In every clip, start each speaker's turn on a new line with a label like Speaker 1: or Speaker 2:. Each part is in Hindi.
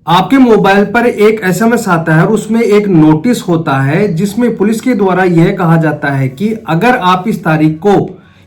Speaker 1: आपके मोबाइल पर एक एसएमएस आता है और उसमें एक नोटिस होता है जिसमें पुलिस के द्वारा यह कहा जाता है कि अगर आप इस तारीख को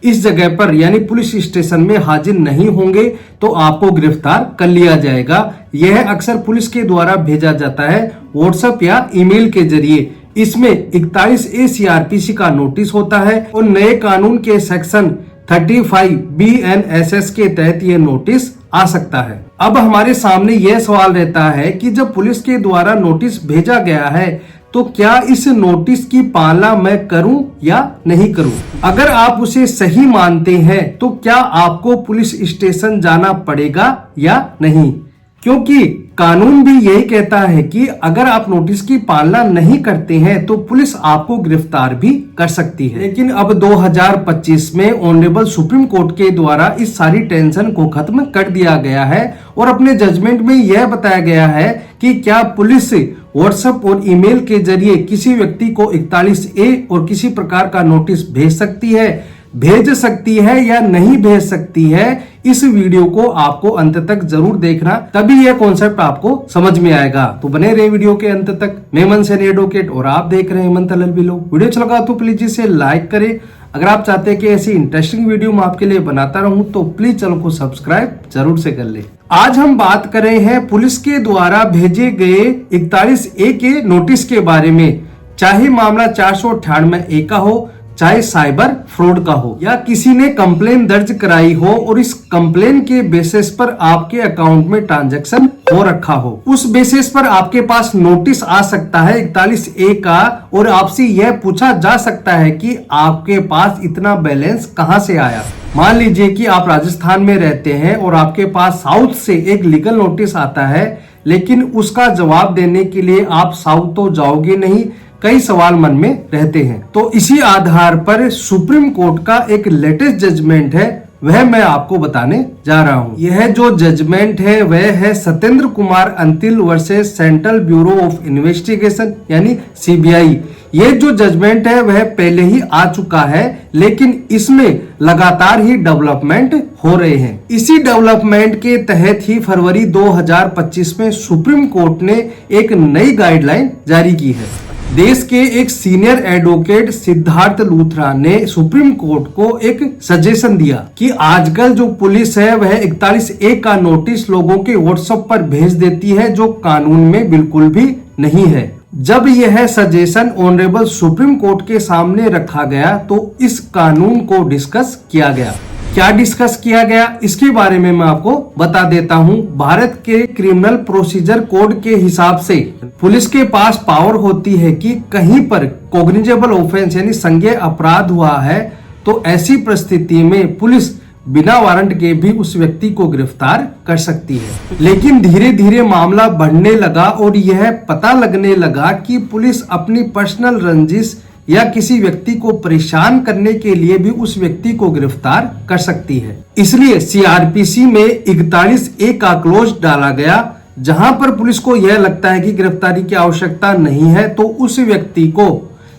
Speaker 1: इस जगह पर यानी पुलिस स्टेशन में हाजिर नहीं होंगे तो आपको गिरफ्तार कर लिया जाएगा। यह अक्सर पुलिस के द्वारा भेजा जाता है व्हाट्सएप या ईमेल के जरिए। इसमें 41A CRPC का नोटिस होता है और नए कानून के सेक्शन 35 BNSS के तहत यह नोटिस आ सकता है। अब हमारे सामने यह सवाल रहता है कि जब पुलिस के द्वारा नोटिस भेजा गया है तो क्या इस नोटिस की पालना मैं करूं या नहीं करूं? अगर आप उसे सही मानते हैं तो क्या आपको पुलिस स्टेशन जाना पड़ेगा या नहीं? क्योंकि कानून भी यही कहता है कि अगर आप नोटिस की पालना नहीं करते हैं तो पुलिस आपको गिरफ्तार भी कर सकती है। लेकिन अब 2025 में ऑनरेबल सुप्रीम कोर्ट के द्वारा इस सारी टेंशन को खत्म कर दिया गया है और अपने जजमेंट में यह बताया गया है कि क्या पुलिस व्हाट्सएप और ईमेल के जरिए किसी व्यक्ति को 41A और किसी प्रकार का नोटिस भेज सकती है या नहीं भेज सकती है। इस वीडियो को आपको अंत तक जरूर देखना, तभी यह कॉन्सेप्ट आपको समझ में आएगा। तो बने रहे वीडियो के अंत तक। मैं हेमंत सैनी एडवोकेट और आप देख रहे हैं हेमंत LLB लॉ। वीडियो अच्छा लगा तो प्लीज इसे लाइक करें। अगर आप चाहते हैं कि ऐसी इंटरेस्टिंग वीडियो मैं आपके लिए बनाता रहूं तो प्लीज चैनल को सब्सक्राइब जरूर से कर ले। आज हम बात कर रहे हैं पुलिस के द्वारा भेजे गए 41A के नोटिस के बारे में। चाहे मामला 498A का हो, चाहे साइबर फ्रॉड का हो या किसी ने कंप्लेन दर्ज कराई हो और इस कंप्लेन के बेसिस पर आपके अकाउंट में ट्रांजैक्शन हो रखा हो, उस बेसिस पर आपके पास नोटिस आ सकता है 41A का और आपसे यह पूछा जा सकता है कि आपके पास इतना बैलेंस कहां से आया। मान लीजिए कि आप राजस्थान में रहते हैं और आपके पास साउथ से एक लीगल नोटिस आता है, लेकिन उसका जवाब देने के लिए आप साउथ तो जाओगे नहीं, कई सवाल मन में रहते हैं। तो इसी आधार पर सुप्रीम कोर्ट का एक लेटेस्ट जजमेंट है, वह मैं आपको बताने जा रहा हूं। यह जो जजमेंट है वह है Satyendra Kumar Antil versus central bureau of investigation यानी CBI। ये जो जजमेंट है वह पहले ही आ चुका है, लेकिन इसमें लगातार ही डेवलपमेंट हो रहे हैं। इसी डेवलपमेंट के तहत ही फरवरी 2025 में सुप्रीम कोर्ट ने एक नई गाइडलाइन जारी की है। देश के एक सीनियर एडवोकेट सिद्धार्थ लूथरा ने सुप्रीम कोर्ट को एक सजेशन दिया कि आजकल जो पुलिस है वह 41A का नोटिस लोगों के व्हाट्सएप पर भेज देती है, जो कानून में बिल्कुल भी नहीं है। जब यह सजेशन ऑनरेबल सुप्रीम कोर्ट के सामने रखा गया तो इस कानून को डिस्कस किया गया। क्या डिस्कस किया गया इसके बारे में मैं आपको बता देता हूं। भारत के क्रिमिनल प्रोसीजर कोड के हिसाब से पुलिस के पास पावर होती है कि कहीं पर कॉग्निजेबल ऑफेंस यानी संज्ञेय अपराध हुआ है तो ऐसी परिस्थिति में पुलिस बिना वारंट के भी उस व्यक्ति को गिरफ्तार कर सकती है। लेकिन धीरे धीरे मामला बढ़ने लगा और यह पता लगने लगा कि पुलिस अपनी पर्सनल रंजिश या किसी व्यक्ति को परेशान करने के लिए भी उस व्यक्ति को गिरफ्तार कर सकती है। इसलिए CRPC में 41A का क्लोज डाला गया, जहां पर पुलिस को यह लगता है कि गिरफ्तारी की आवश्यकता नहीं है तो उस व्यक्ति को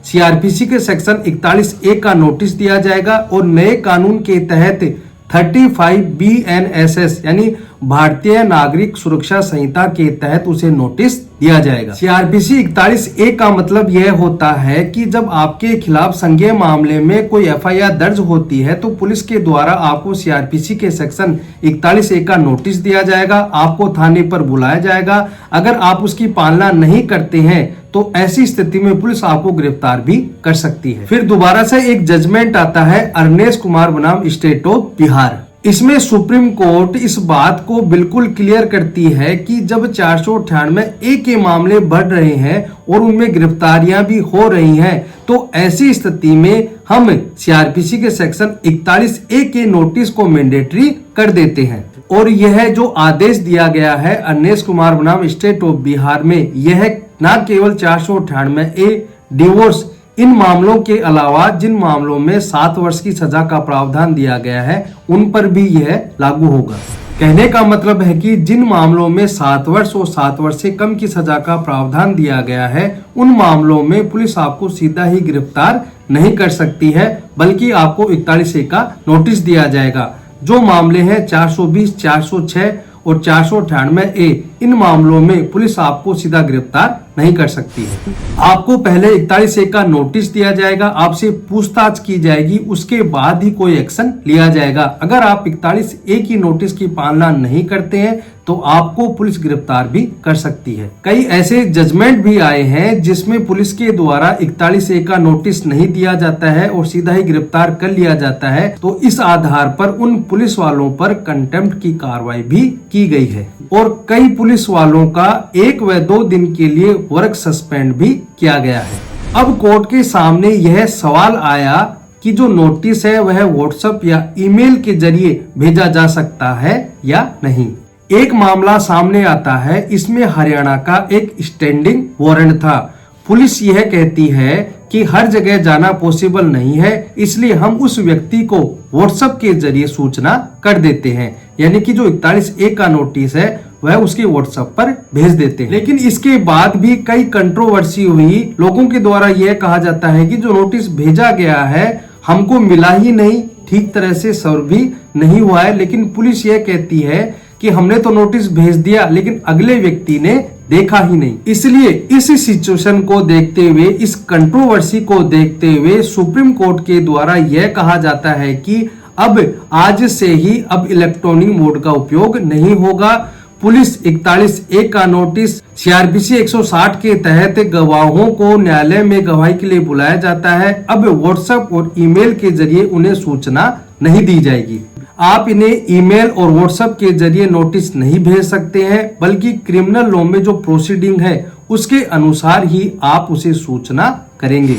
Speaker 1: CRPC के सेक्शन 41A का नोटिस दिया जाएगा और नए कानून के तहत 35 BNSS यानी भारतीय नागरिक सुरक्षा संहिता के तहत उसे नोटिस दिया जाएगा। CRPC 41A का मतलब यह होता है कि जब आपके खिलाफ संज्ञेय मामले में कोई FIR दर्ज होती है तो पुलिस के द्वारा आपको CRPC के सेक्शन 41A का नोटिस दिया जाएगा, आपको थाने पर बुलाया जाएगा। अगर आप उसकी पालना नहीं करते हैं तो ऐसी स्थिति में पुलिस आपको गिरफ्तार भी कर सकती है। फिर दोबारा से एक जजमेंट आता है अरनेश कुमार बनाम स्टेट ऑफ बिहार। इसमें सुप्रीम कोर्ट इस बात को बिल्कुल क्लियर करती है कि जब 498A के मामले बढ़ रहे हैं और उनमें गिरफ्तारियां भी हो रही हैं तो ऐसी स्थिति में हम CRPC के सेक्शन 41A के नोटिस को मैंडेटरी कर देते हैं। और यह जो आदेश दिया गया है अरनेश कुमार बनाम स्टेट ऑफ बिहार में, यह न केवल 498A डिवोर्स इन मामलों के अलावा जिन मामलों में 7 वर्ष की सजा का प्रावधान दिया गया है उन पर भी यह लागू होगा। कहने का मतलब है कि जिन मामलों में 7 वर्ष और 7 वर्ष से कम की सजा का प्रावधान दिया गया है उन मामलों में पुलिस आपको सीधा ही गिरफ्तार नहीं कर सकती है, बल्कि आपको 41A का नोटिस दिया जाएगा। जो मामले हैं 420, 406 और 498A इन मामलों में पुलिस आपको सीधा गिरफ्तार नहीं कर सकती है। आपको पहले 41A का नोटिस दिया जाएगा, आपसे पूछताछ की जाएगी, उसके बाद ही कोई एक्शन लिया जाएगा। अगर आप 41A की नोटिस की पालना नहीं करते हैं तो आपको पुलिस गिरफ्तार भी कर सकती है। कई ऐसे जजमेंट भी आए हैं जिसमें पुलिस के द्वारा 41A का नोटिस नहीं दिया जाता है और सीधा ही गिरफ्तार कर लिया जाता है, तो इस आधार पर उन पुलिस वालों पर कंटेम्प्ट की कार्रवाई भी की गई है और कई पुलिस वालों का 1 व 2 दिन के लिए वर्क सस्पेंड भी किया गया है। अब कोर्ट के सामने यह सवाल आया कि जो नोटिस है वह व्हाट्सएप या ईमेल के जरिए भेजा जा सकता है या नहीं। एक मामला सामने आता है, इसमें हरियाणा का एक स्टैंडिंग वारंट था। पुलिस यह कहती है कि हर जगह जाना पॉसिबल नहीं है, इसलिए हम उस व्यक्ति को व्हाट्सएप के जरिए सूचना कर देते हैं, यानी कि जो 41A का नोटिस है वह उसके व्हाट्सएप पर भेज देते हैं। लेकिन इसके बाद भी कई कंट्रोवर्सी हुई। लोगों के द्वारा यह कहा जाता है कि जो नोटिस भेजा गया है हमको मिला ही नहीं, ठीक तरह से सर्व भी नहीं हुआ है। लेकिन पुलिस यह कहती है कि हमने तो नोटिस भेज दिया लेकिन अगले व्यक्ति ने देखा ही नहीं। इसलिए इस सिचुएशन को देखते हुए, इस कंट्रोवर्सी को देखते हुए सुप्रीम कोर्ट के द्वारा यह कहा जाता है कि अब आज से ही अब इलेक्ट्रॉनिक मोड का उपयोग नहीं होगा। पुलिस 41A का नोटिस CRPC 160 के तहत गवाहों को न्यायालय में गवाही के लिए बुलाया जाता है। अब व्हाट्सएप और ईमेल के जरिए उन्हें सूचना नहीं दी जाएगी। आप इन्हें ईमेल और व्हाट्सएप के जरिए नोटिस नहीं भेज सकते हैं, बल्कि क्रिमिनल लॉ में जो प्रोसीडिंग है उसके अनुसार ही आप उसे सूचना करेंगे।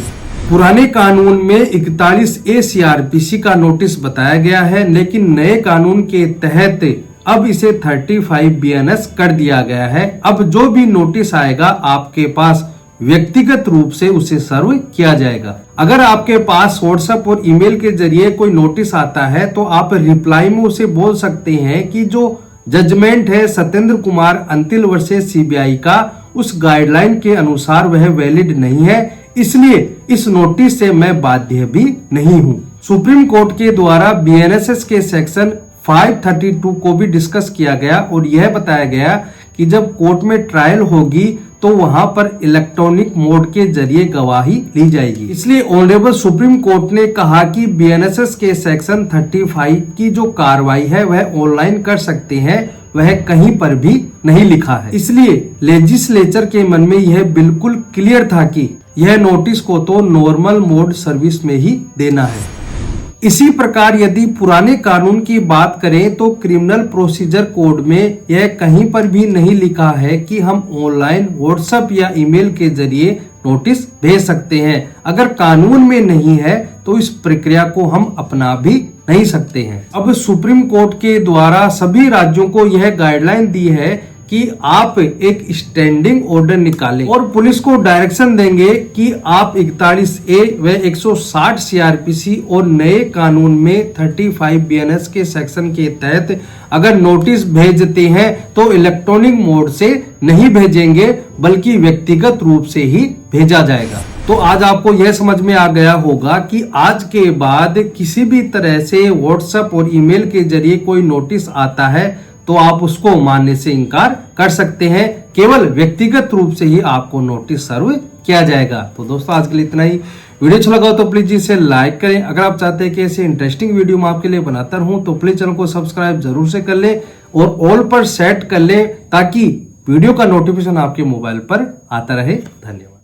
Speaker 1: पुराने कानून में 41A CRPC का नोटिस बताया गया है, लेकिन नए कानून के तहत अब इसे 35 BNS कर दिया गया है। अब जो भी नोटिस आएगा आपके पास व्यक्तिगत रूप से उसे सर्व किया जाएगा। अगर आपके पास व्हाट्सएप और ईमेल के जरिए कोई नोटिस आता है तो आप रिप्लाई में उसे बोल सकते हैं कि जो जजमेंट है सत्येंद्र कुमार अंतिल वर्सेस CBI का, उस गाइडलाइन के अनुसार वह वैलिड नहीं है, इसलिए इस नोटिस से मैं बाध्य भी नहीं हूँ। सुप्रीम कोर्ट के द्वारा BNSS के सेक्शन 532 को भी डिस्कस किया गया और यह बताया गया कि जब कोर्ट में ट्रायल होगी तो वहां पर इलेक्ट्रॉनिक मोड के जरिए गवाही ली जाएगी। इसलिए ऑनरेबल सुप्रीम कोर्ट ने कहा कि BNSS के सेक्शन 35 की जो कार्रवाई है वह ऑनलाइन कर सकते हैं, वह कहीं पर भी नहीं लिखा है। इसलिए लेजिस्लेचर के मन में यह बिल्कुल क्लियर था कि यह नोटिस को तो नॉर्मल मोड सर्विस में ही देना है। इसी प्रकार यदि पुराने कानून की बात करें तो क्रिमिनल प्रोसीजर कोड में यह कहीं पर भी नहीं लिखा है कि हम ऑनलाइन व्हाट्सएप या ईमेल के जरिए नोटिस भेज सकते हैं। अगर कानून में नहीं है तो इस प्रक्रिया को हम अपना भी नहीं सकते हैं। अब सुप्रीम कोर्ट के द्वारा सभी राज्यों को यह गाइडलाइन दी है कि आप एक स्टैंडिंग ऑर्डर निकालें और पुलिस को डायरेक्शन देंगे कि आप 41A व 160 CRPC और नए कानून में 35 BNS के सेक्शन के तहत अगर नोटिस भेजते हैं तो इलेक्ट्रॉनिक मोड से नहीं भेजेंगे, बल्कि व्यक्तिगत रूप से ही भेजा जाएगा। तो आज आपको यह समझ में आ गया होगा कि आज के बाद किसी भी तरह से व्हाट्सएप और ईमेल के जरिए कोई नोटिस आता है तो आप उसको मानने से इनकार कर सकते हैं। केवल व्यक्तिगत रूप से ही आपको नोटिस सर्व किया जाएगा। तो दोस्तों आज के लिए इतना ही। वीडियो अच्छा लगा तो प्लीज इसे लाइक करें। अगर आप चाहते हैं कि ऐसे इंटरेस्टिंग वीडियो मैं आपके लिए बनाता रहूं तो प्लीज चैनल को सब्सक्राइब जरूर से कर लें और ऑल पर सेट कर लें ताकि वीडियो का नोटिफिकेशन आपके मोबाइल पर आता रहे। धन्यवाद।